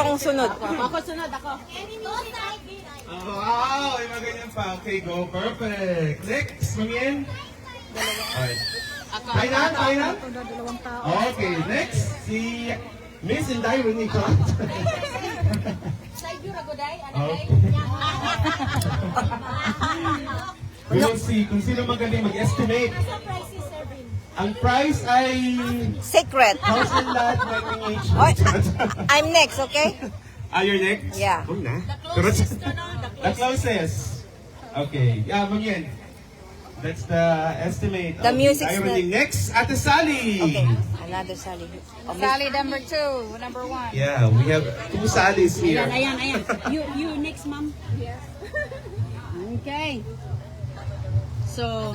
ang sunod. Ako sunod, ako. Wow! Ay, mga ganyan pa. Okay, go. Perfect. Next, Mangin. Alright. Tayo na, tayo na. Okay, next. Si Miss Inday Winnie Chot. We will see kung sino magaling mag-estimate. Ang price ay Secret. 1,000 lahat ng each. Oy, I'm next, okay? You're next? Yeah. Huwag na. The closest. Okay. Yeah, Mangyan. That's the estimate. The music's Everything next, Ate Sally. Okay, another Sally. Okay. Sally number 2, number 1. Yeah, we have 2 Sallys here. Ayan. You next, ma'am. Yes. Okay. So,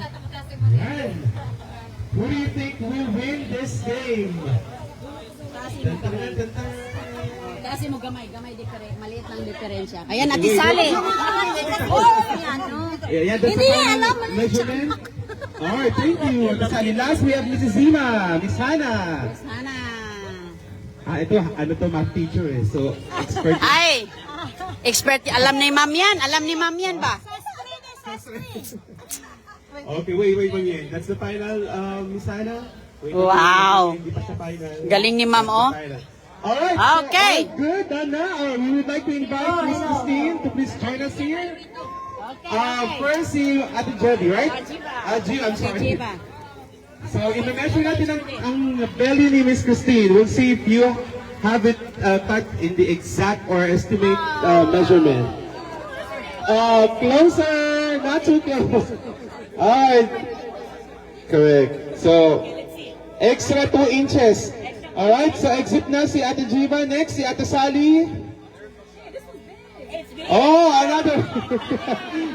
Yan. Who do you think will win this game? Dun, dun, dun, dun, dun. kasi mo gamay maliit lang diferensya. Ayan, Ate Sally. Yeah, that's the final measurement. Alright, thank you. Ate Sally. Last, we have Mrs. Zima, Miss Hannah. Sana. Ito, ano to, math teacher eh. So, expert. Ay! Expert, alam ni ma'am yan. Alam ni ma'am yan ba? Okay, wait, Mangyan. That's the final, Miss Hannah. Wait, Wow. Hindi pa siya final. Galing ni ma'am, oh. Alright, Okay. So, good, done na. We would like to invite Miss Christine to please join us here. First, si Ate Jody, right? Jill, I'm sorry. So, i-measure natin ang belly ni Miss Christine. We'll see if you have it cut in the exact or estimate measurement. Closer, not too close. Alright. Correct. So, extra 2 inches. Alright, so exit na si Ate Jiva. Next, si Ate Sally. Oh, another.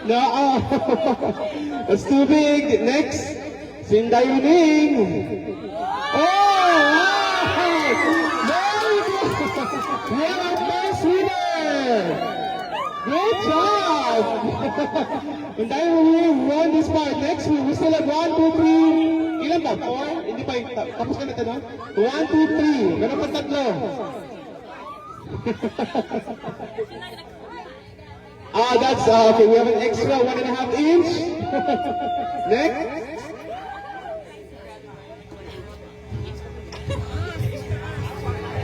No, that's too big. Next, si Inday Yuning. Oh, wow! Very good. We have our first winner. Great job. Inday Yuning won this part. Next, we still have 1, 2, 3. Ilan ba? 4? Hindi pa. Tapos ka na tanong? 1, 2, 3. Meron pa 3. That's okay. We have an extra 1.5 inch. Next.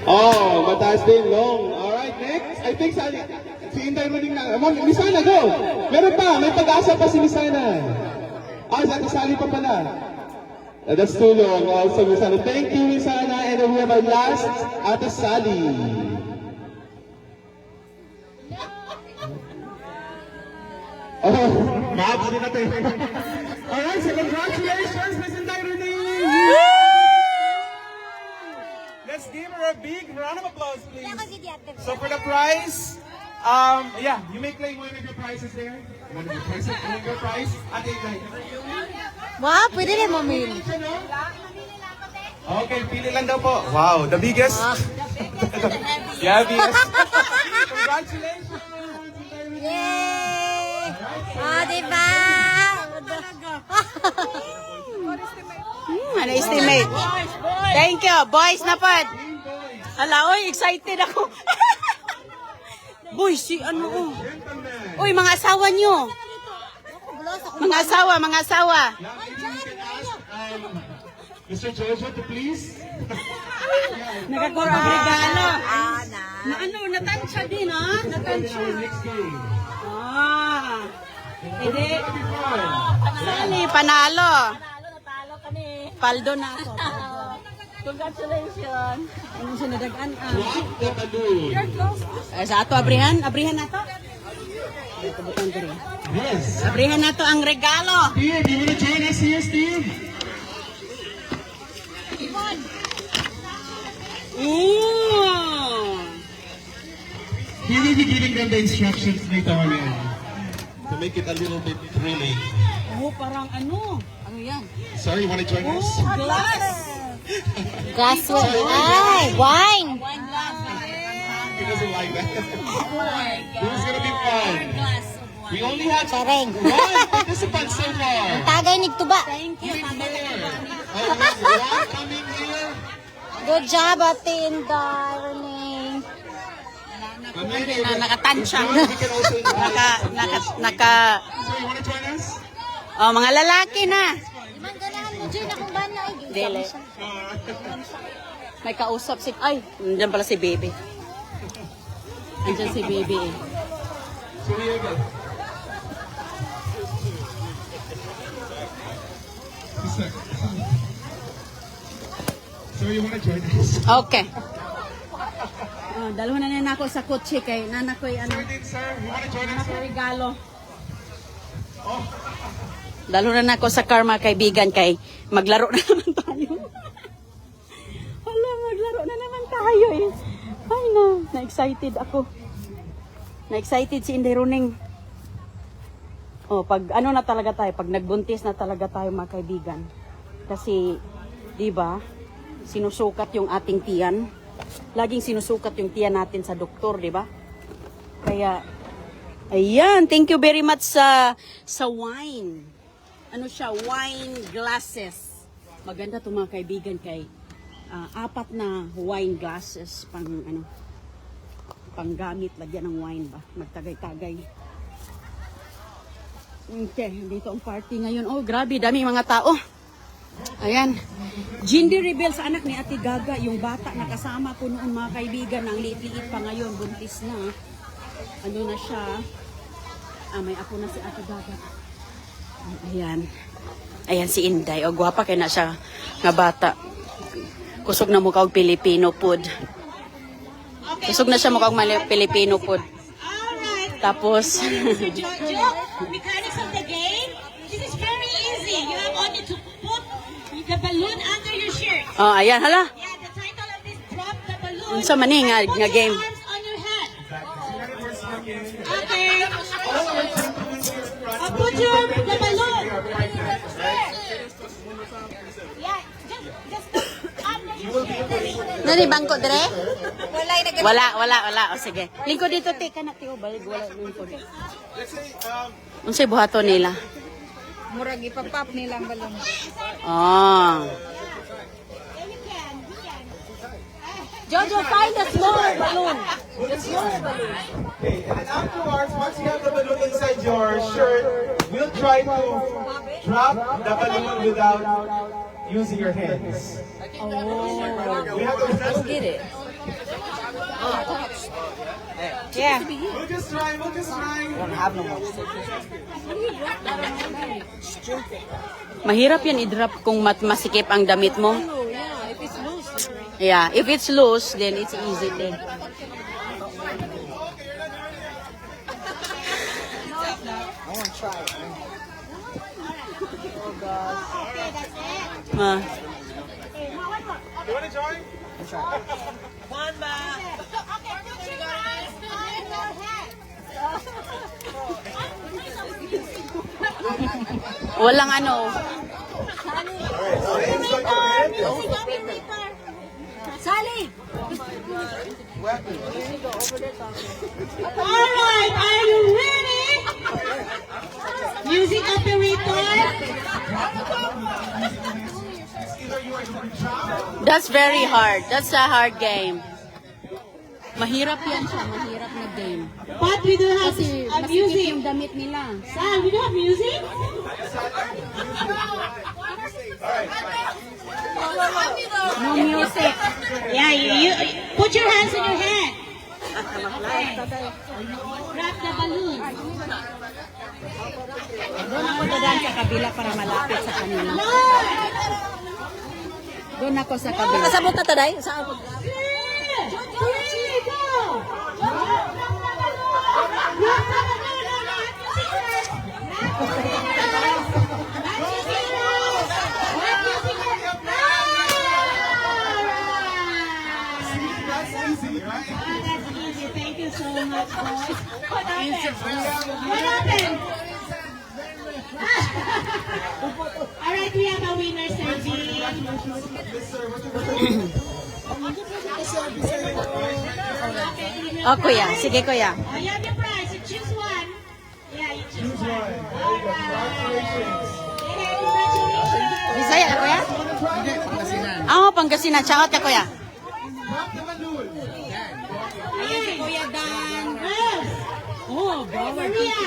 Oh, mataas din, long. Alright, next. I think si Inday Maning na. Misana, go! Meron pa. May pag-asa pa si Misana. Si Ate Sally pa pala. That's too long. Also, Misana. Thank you, Misana. And then we have our last, Ate Sally. Oh, maabot din natin. Alright, so congratulations, Miss Inday Renee! Let's give her a big round of applause, please. So for the prize, yeah, you may claim one of your prizes there. One of your prize. Ate Inday. Wow, pwede rin mamili. Okay, pili lang daw po. Wow, the biggest. Yeah, biggest. Congratulations! Yay! Diba? Ano estimate? Thank you. Boys na pod. Hala, oy, excited ako. Boy, si ano oh. Uy, mga asawa nyo. Mga asawa. Mr. Jojo, to please. Nagkakuha ang regalo. Na ano, natansya din ha? Natansya. Next game. Hindi. Sali, panalo. Natalo kami. Paldo na ako. Congratulations. Ano siya nadagaan? Drop the balloon. Sa ato, abrihan na to. Yes. Abrihan na to ang regalo. Steve, you want to join us here, Steve? Ooh. He will be giving them the instructions later on to make it a little bit thrilling. Oh, parang ano? Ano yan? Sorry, you want to join us? Glass. Glass with, wine. He doesn't like that. This is going to be fun. We only had Chareng. 1 participant so far. Tagay nigtuba. Thank you. We have 1 coming here. Good job, Ate Inday, Renee. baby na nakatansya. We can also invite. Naka, So you want to join us? oh, mga lalaki na. Imang ganahan mo dyan akong bana. Dele. May kausap si, ay, nandiyan pala si baby. Nandiyan si baby eh. So we have So you want to join us? Okay. Oh, dalawa na ako sa kotse kay nana ko ano, Sir, you want to join us? sa regalo. Dalo na ako sa car mga kaibigan kay maglaro na naman tayo. Wala, maglaro na naman tayo eh. Ay na-excited ako. Na-excited si Inday Runing. Oh, pag ano na talaga tayo, pag nagbuntis na talaga tayo mga kaibigan. Kasi, di ba, sinusukat yung ating tiyan. Laging sinusukat yung tiyan natin sa doktor, di ba? Kaya, ayan, thank you very much sa wine. Ano siya, wine glasses. Maganda to mga kaibigan kay 4 na wine glasses pang ano, pang gamit, lagyan ng wine ba, magtagay-tagay. Okay, dito ang party ngayon. Oh, grabe, dami mga tao. Ayan. Gender reveal sa anak ni Ate Gaga, yung bata na kasama ko noon mga kaibigan, ang liit-liit pa ngayon, buntis na. Ano na siya? May apo na si Ate Gaga. Ayan. Ayan si Inday. O, gwapa kaya na siya nga bata. Kusog na mukha og Pilipino food. Kusog na siya mukha og Pilipino food. Tapos, Jojo, mechanics of the game. This is very easy. You have only to put the balloon under your shirt. oh, ayan, hala. Yeah, the title of this drop the balloon. Unsa man ni nga And put nga your game? arms on your head. Okay. Put the balloon. Yeah, just under your shirt. Nani bangko dire? Wala. O, sige. Lingkod dito, te. Kanak, te. O, balik. Wala. Lingkod. Unsay buhato nila? Murag ipapap nilang balon. Oh. Jojo, find a smaller balloon. Okay, and then afterwards, once you have the balloon inside your shirt, we'll try to drop the balloon without using your hands. We have to test it. it. Yeah. We'll just try. Mahirap yan i-drop kung masikip ang damit mo. Yeah, if it's loose, then it's easy then. Ah. You want to join? Walang ano. Sally! Alright, are you ready? Music operator. That's very hard. That's a hard game. Mahirap yan siya. Mahirap na game. But we do have Kasi masikip music. yung damit nila. Sal, we do have music? No music. Yeah, you put your hands on your head. Grab the balloon. Doon ako dadaan sa kabila para malapit sa kanila. Doon ako sa kabila. Kasabot na taday? Saan? Here you go. That's easy. Thank you so much, boys. What happened? All right, we have a winner serving. Oh, kuya. Sige, kuya. You have your prize. You choose one. Yeah, you choose one. Okay, congratulations. Bisaya na, kuya? Ah, Pangasinan. Chaot ka, kuya. Ayan si Kuya Dan. Maria.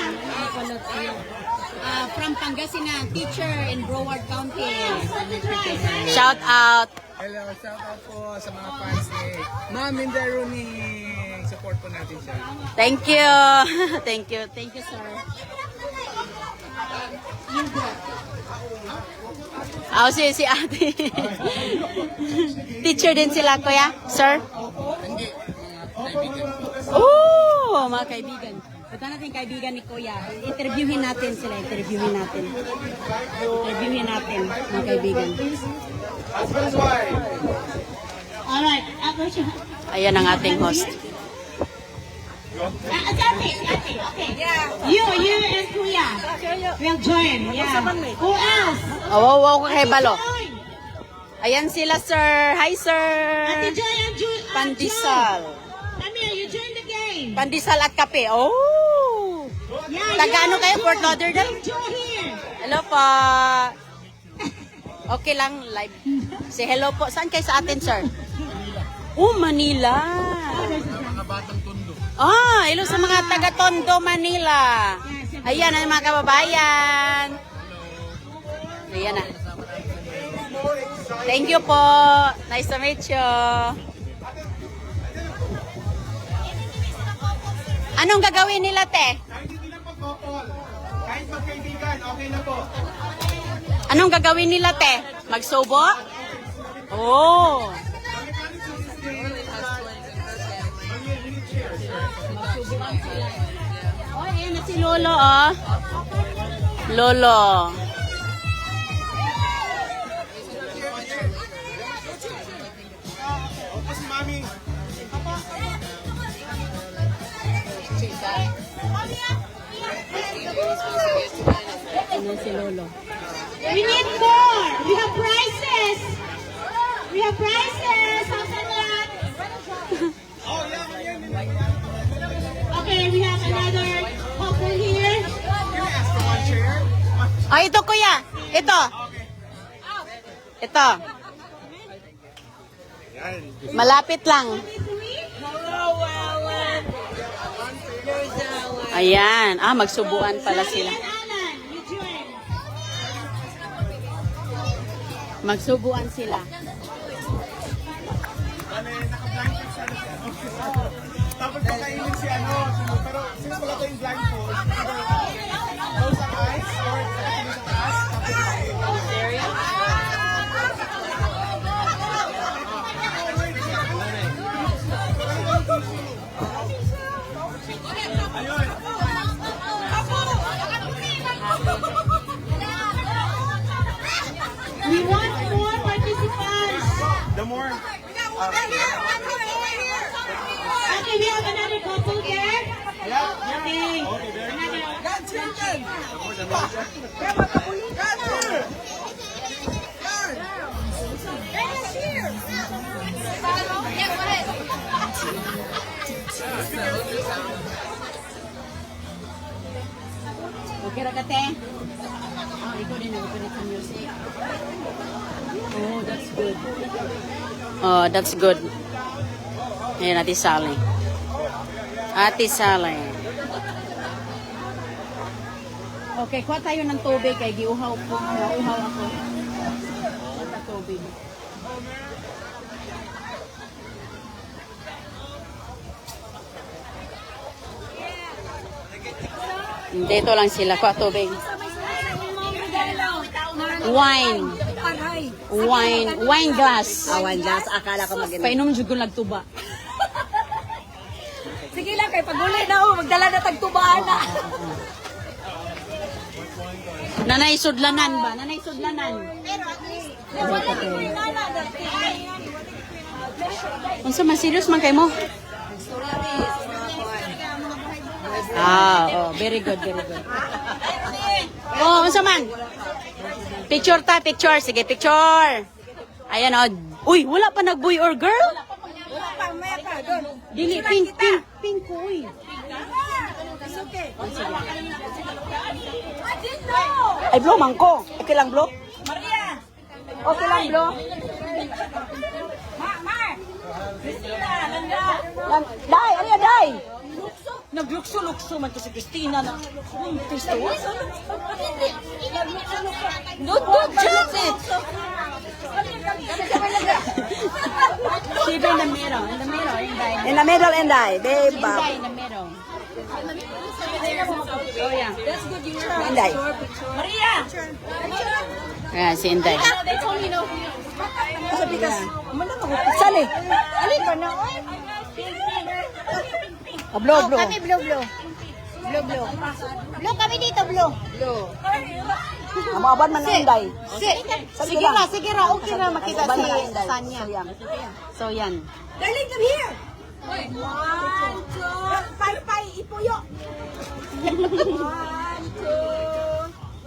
From Pangasinan, teacher in Broward County. Something right. Sally. Shout out. Hello, shout out po sa mga fans ni Ma'am Linda Rooney. Support po natin siya. Thank you. Thank you. Thank you, sir. Si ate. Teacher din sila, kuya? Sir? Hindi, mga kaibigan. Oh, mga kaibigan. Ito natin kaibigan ni kuya. Interviewin natin sila. Interviewin natin, mga kaibigan. Alright, ako siya. Ayan ang ating host. Ate, okay. You and Kuya. Will join. Yeah. Who else? Wow, kay Balo. Join. Ayan sila, sir. Hi, sir. Ate Joy and Pandesal. Come here, you join the game. Pandesal at kape. Oh! Yeah, Taga-ano you, kayo, Joy. Fort Lauderdale? Bring Joy here. Hello po. Okay lang, live. Say hello po. Saan kayo sa atin, sir? Oh, Manila. Hello sa mga taga-Tondo, Manila. Ayan ang mga kababayan. Ayan na. Thank you po. Nice to meet you. Anong gagawin nila, te? Kahit magkaibigan, okay na po. Anong gagawin nila, te? Magsubo? Oh. Oh, ayan na si Lolo, oh. Lolo. Opo si Mami. Ayan si Lolo. We need more. We have prizes. We have prizes. How's that? Okay, we have another couple here. Ito, kuya. Ito. Ito. Malapit lang. Ayan. Magsubuan pala sila. And Alan, you join. Magsubuan sila. Tapos pakainin si ano, pero since wala tayong blindfold, close ang eyes, or pakainin sa taas, tapos We want more participants. the more, Okay, we have another couple there. Okay. Okay ra kate? Ikaw din nag-operate sa music. Oh, that's good. Oh, that's good. Ayan, Ate Sally. Ate Sally. Okay, kuha tayo ng tubig kay giuhaw po. Nauhaw ako. Kuha tayo tubig. Dito lang sila. Kuha tubig. Wine. Wine glass. Wine glass. Akala ko mag-inom. Painom jud ko nagtuba. Sige lang, kay pag-uli na magdala na tagtubaan na. Nanay sudlanan ba? Nanay sudlanan. Unsa man serious man kay mo? Very good, very good. Oh, unsa man? Picture ta, picture. Sige, picture. Ayan, oh. Uy, wala pa nag-boy or girl? Dili, pink, uy. Ay, blow man ko. Okay lang, blow? Okay lang, blow? Dai, ano yan, dai? Naglukso-lukso man to si Christina na. Christina? Don't judge it. She's in the middle. In the middle. In the middle, Inday. Babe. Inday in the middle. Oh, yeah. Inday. Yeah, si Inday. Sabi ka, sali. Alin ba na? Blue, blue. Kami blue. Blue kami dito, blue. Amaban man na Inday. Sige ra. Okay na makita si Sanya. So, yan. Darling, come here. 1, 2, pay, ipuyo. 1, 2,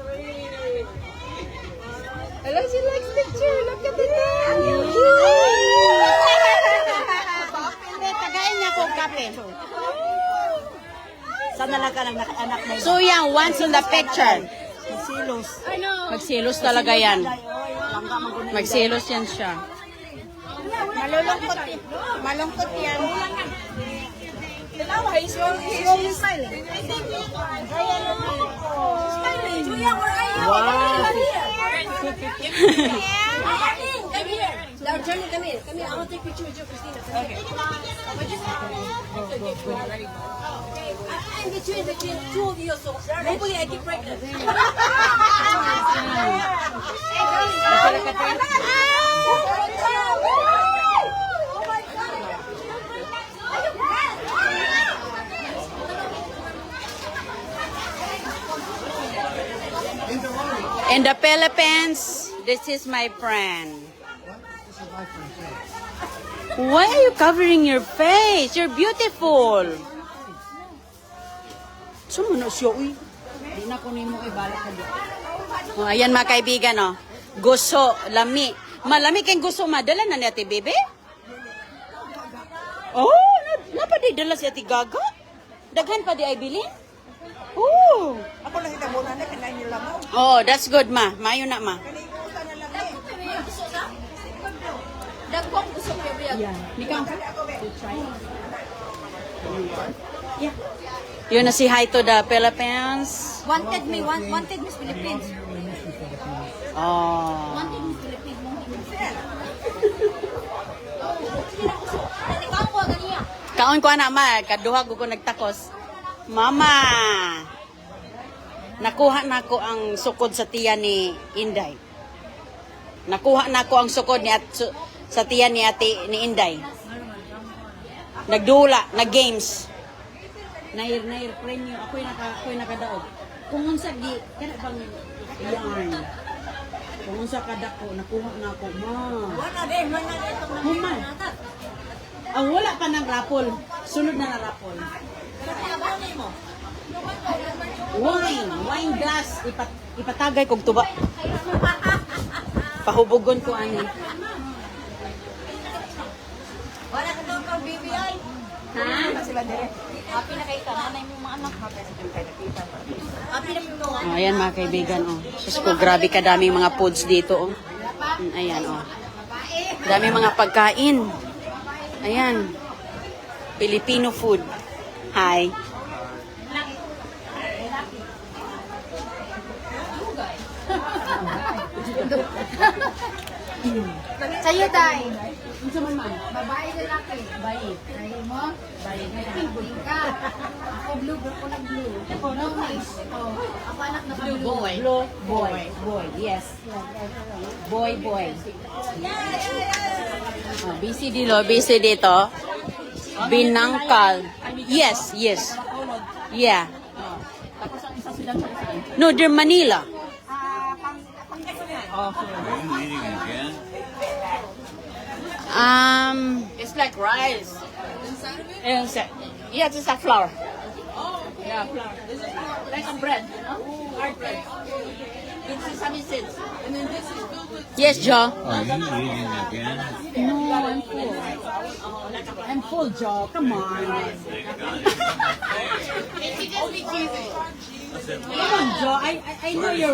3. Hello, she likes picture. Look at it. Tagayin niya ko kape. Sana lang ka nag-anak na So, yan. Once in the picture. silos. Magsilos talaga yan. Magsilos yan siya. Malungkot yan. He's only smiling. Julia, where are you? Wow. Come here. Now, Johnny, come here. Come here. I want to take a picture with you, Christina. Okay. I'm between the two of you, so hopefully I get pregnant. In the Philippines, this is my friend. Why are you covering your face? You're beautiful. Sumuno siya, uy. Di na ko nimo ibalak ka di. Oh, ayan mga kaibigan, oh. Guso, lami. Malami kayong guso, madala na ni Ate Bebe? Oh, napadidala si Ate Gaga? Daghan pa di ay bilin? Oh. Ako lang kita muna na, kinain nila mo. Oh, that's good, ma. Mayo na, ma. Dagpong gusto ko yung biyag. You wanna say hi to the Philippines? Wanted Miss Philippines. Oh. Wanted Miss Philippines. Kaon ko na, ma. Kaduha ko nagtakos. Mama. Nakuha na ko ang sukod sa tiyan ni Inday. Nakuha na ko ang sukod sa tiyan ni Ate ni Inday. Nagdula, nag-games. Nair premium. Ako'y nakadaog. Kung unsa di, kana bang yarn. Kung unsa kadako, nakuha na ko, ma. Wala din. Human. Ang wala pa ng rapol. Sunod na rapol. Wine glass. Ipatagay kog tuba. Pahubugon ko ani. Wala ka daw kang BBI. Ha? Happy na kay kananay mo mga anak. Happy na yung gawa. Oh, ayan mga kaibigan, oh. Diyos ko, grabe kadaming mga foods dito, oh. Ayan, oh. Daming mga pagkain. Ayan. Filipino food. Hi. Sa'yo, Tay. Unsa man man? Babae lalaki. Bayi. Sa'yo mo? Pink ka. Ako blue, ako lang blue. No mix. Ako anak na blue. Blue boy. Yes. Boy. Oh, busy dito. Binangkal. Yes. Yeah. No, they're Manila. It's like rice. Yes, it's a flour. Yeah, flour. Like a bread. Hard bread. With sesame seeds. And then this is filled with... Yes, Joe. Are you eating again? No, I'm full. I'm full, Joe. Come on. Come on, Joe. I know you're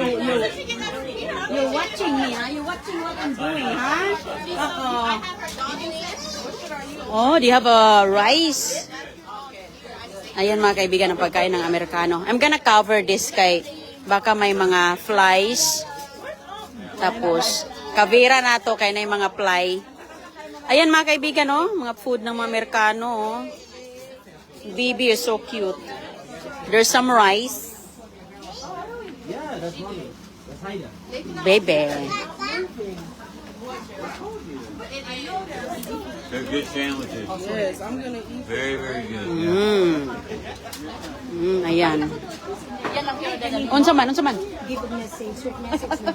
watching me, huh? You're watching what I'm doing, huh? Oh, do you have a rice? Ayan mga kaibigan, ang pagkain ng Amerikano. I'm gonna cover this kay baka may mga flies. Tapos, kavira na to kay na yung mga fly. Ayan mga kaibigan, oh, mga food ng mga Amerikano. Oh. Baby is so cute. There's some rice. Baby. They're good sandwiches. Yes, I'm gonna eat. Very, very good. Ayan. Unsa man, unsa man? Give a message, sweet message na.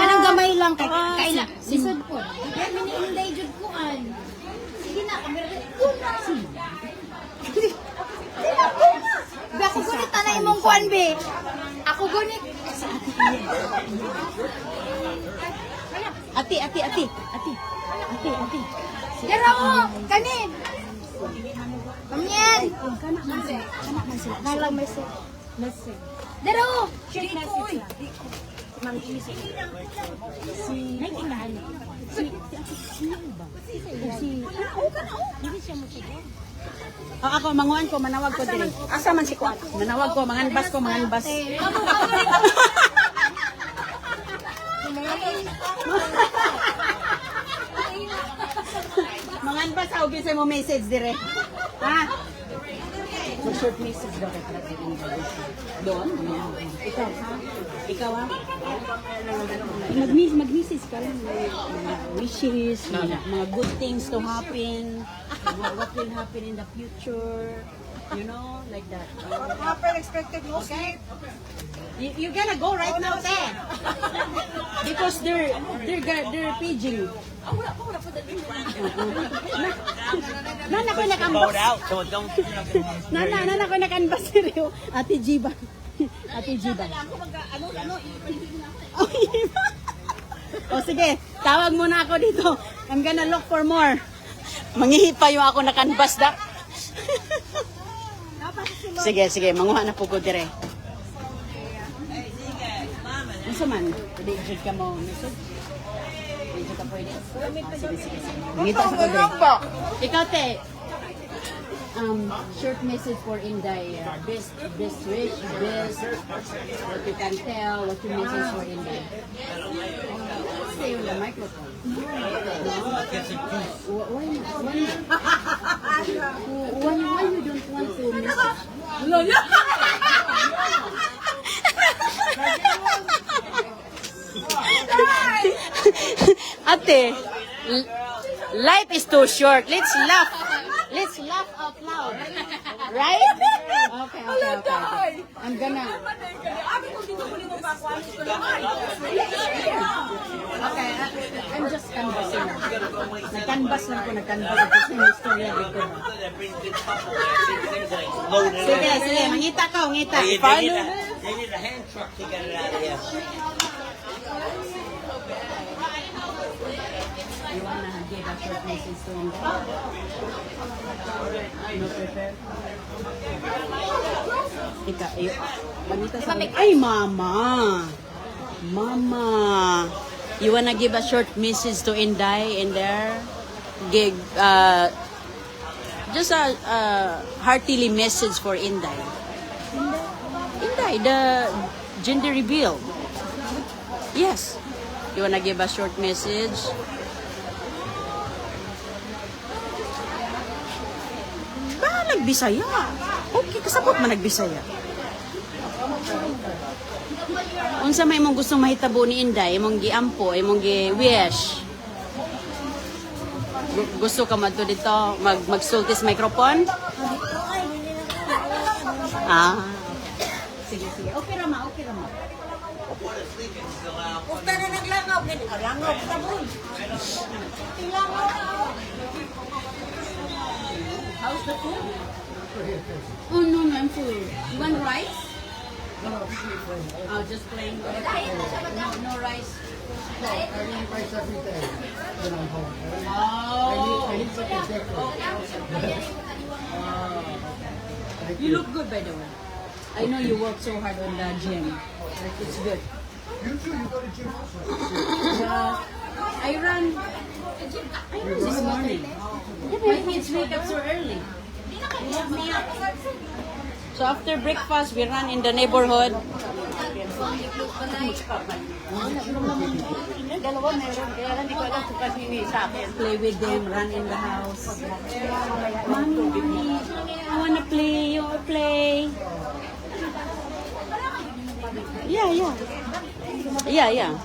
Anong gamay lang kay kaila. Sisod po. Yan miniinday jud ko an. Sige na, kamera ko na. Be, ako gunit na imong kuan be. Ako gunit. Ati. Dara mo, kanin. Kamyan. Nalang message. Dara mo. Sweet message. Ako, manguan ko, manawag ko din. Asa man si Kuan? Manawag ko, manganbas ko, manganbas. Manganbas, ako gisay mo message dire. Ha? Mag-short message daw kay Pratik in doon. Ikaw, ha? Ikaw, ha? Mag-message ka lang. Mga wishes, mga good things to happen, what will happen in the future, you know, like that. Expected no sleep. You gonna go right now, te? Because they're paging. Nana ko nakambas. Nana ko nakambas seryo. Ate Jiba. Oh, iba. O sige, tawag muna ako dito. I'm gonna look for more. Mangihipa yung ako na canvas da. Sige, manguha na po ko dire. Ano man? Pwede i-jud ka mo. Pwede ka pwede. Sige. Ngita sa ko dire. Ikaw te. Short message for Inday. Best wish, best what you can tell, what you message for Inday. Stay on the microphone. Why you don't want to message? Ate, life is too short. Let's laugh. Let's laugh out loud. Right? Okay. I'm gonna... Okay, I'm just canvassing. Nag-canvas lang ko, nag-canvas. Gusto yung istorya dito. Sige, mangita ka, mangita. They need a hand truck to get it out of here. You wanna give a short message to him? No prepare? Ika, magita sa ay, Mama! You wanna give a short message to Inday in there? Just a heartily message for Inday. Inday, the gender reveal. Yes. You wanna give a short message? Nagbisaya. Okay, kasabot man nagbisaya. Unsa may imong gustong mahitabo ni Inday, imong giampo, imong gi-wish. Gusto ka madto dito magsultis microphone? Sige. Okay ra ma. Ukta na naglangaw. Langaw ka mo. How's the food? Oh no, I'm full. You want rice? Oh, just plain. No rice. You look good, by the way. I know you work so hard on the gym. It's good. You too, you go to gym also. I run this morning. My kids wake up so early. So after breakfast, we run in the neighborhood. Play with them, run in the house. Mommy, I wanna play. You wanna play? Yeah.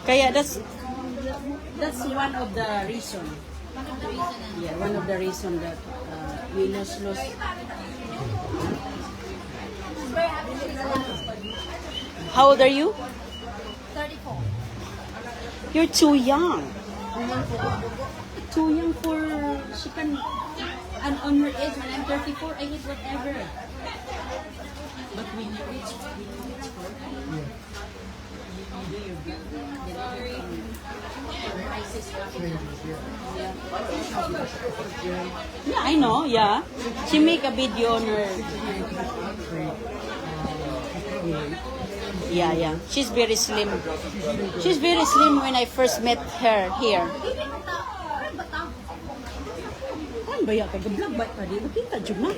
Kaya that's one of the reason. Yeah, one of the reason that we lose. How old are you? 34. You're too young. Too young for she can. And on her age, when I'm 34, I eat whatever. But when you reach 40, yeah, I know. Yeah, she make a video on her. Yeah. She's very slim. She's very slim when I first met her here. Ano ba yan? Kag-vlog ba pa di? Makita dyan na.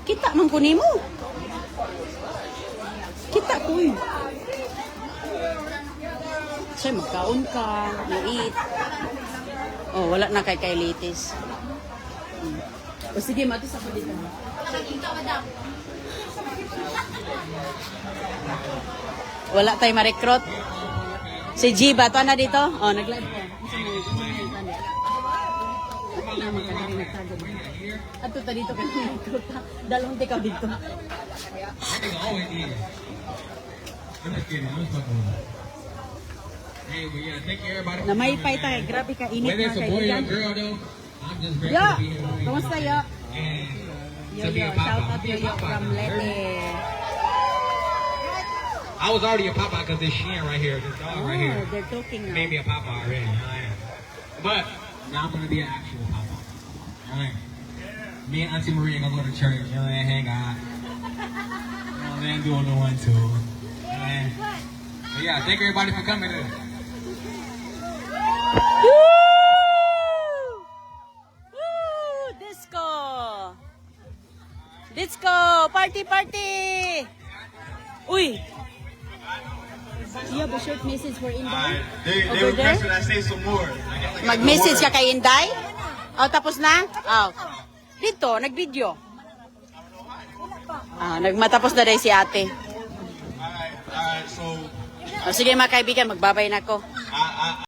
Kita man ko nimo. Kita ko eh. Sa'yo, magkaon ka, na-eat. Oh, wala na kay litis. O sige, matis ako dito. Wala tayo ma-recruit. Si G ba? Ito na dito? Oh, nag-live ko. Ato ta dito kay recruit. Dalawang tikaw dito. Hey, but yeah, thank you everybody. Na may pay tayo. Grabe ka, init Whether mga it's a boy or a kaibigan. girl though, I'm just grateful Yo! to be here with you. Kamusta yo? And Yo, to be a shout papa. out Be a Yo papa. from Leyte. I was already a papa because this Shan right here, this dog right here, Oh, they're talking now. made me a papa already. But now I'm gonna be an actual papa. Alright. Me and Auntie Maria gonna go to church, you know, and hang out. You know, man, doing the one too. And, but yeah, thank everybody for coming in. Woo! Disco! Party! Uy! You have a short message for Inday? They Over there? requested I say some more. Mag-message ka kay Inday? Oh, tapos na? Oh. Dito, nag-video. Nagmatapos na rin si ate. Alright, so O sige mga kaibigan, magbabay na ako.